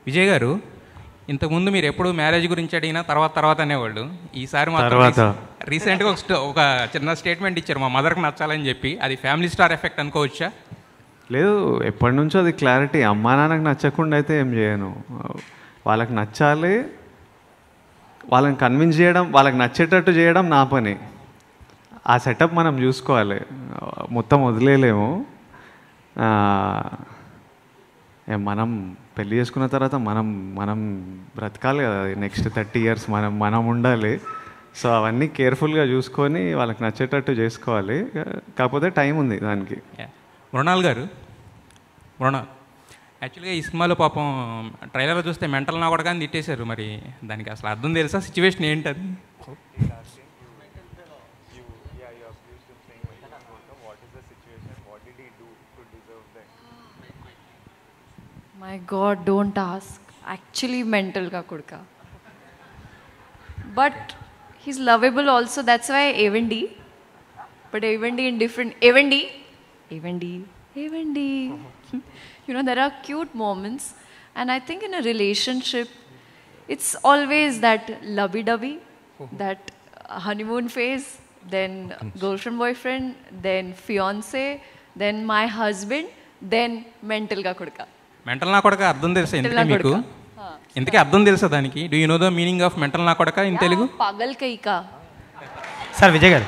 విజయ్ గారు, ఇంతకుముందు మీరు ఎప్పుడు మ్యారేజ్ గురించి అడిగినా తర్వాత అనేవాళ్ళు. ఈసారి తర్వాత రీసెంట్గా ఒక చిన్న స్టేట్మెంట్ ఇచ్చారు, మా మదర్కి నచ్చాలని చెప్పి. అది ఫ్యామిలీ స్టార్ ఎఫెక్ట్ అనుకోవచ్చా? లేదు, ఎప్పటి నుంచో అది క్లారిటీ. అమ్మా నాన్నకు నచ్చకుండా అయితే ఏం చేయను. వాళ్ళకి నచ్చాలి, వాళ్ళని కన్విన్స్ చేయడం, వాళ్ళకి నచ్చేటట్టు చేయడం నా పని. ఆ సెటప్ మనం చూసుకోవాలి, మొత్తం వదిలేయలేము. మనం పెళ్ళి చేసుకున్న తర్వాత మనం బ్రతకాలి కదా, నెక్స్ట్ 30 years మనం ఉండాలి. సో అవన్నీ కేర్ఫుల్గా చూసుకొని వాళ్ళకి నచ్చేటట్టు చేసుకోవాలి. కాకపోతే టైం ఉంది దానికి. మృణాల్ గారు, యాక్చువల్గా ఈ సినిమాలో పాపం ట్రైలర్లో చూస్తే మెంటల్ నా కూడా కానీ తిట్టేశారు. మరి దానికి అసలు అర్థం తెలుసా? సిచ్యువేషన్ ఏంటది? My God, don't ask. Actually mental ka kudka. But he's lovable also. That's why Evendi. But Evendi in different... Evendi. You know, there are cute moments. And I think in a relationship, it's always that lovey-dovey, that honeymoon phase, then girlfriend-boyfriend, then fiancé, then my husband, then mental ka kudka. Mental నా కొడక అర్థం తెలుసా ఇంతకీ మీకు? ఇంతకీ అర్థం తెలుసా దానికి? Do you know the meaning of mental నా కొడక in Telugu? Paagal కైకా. Sir Vijay గారు,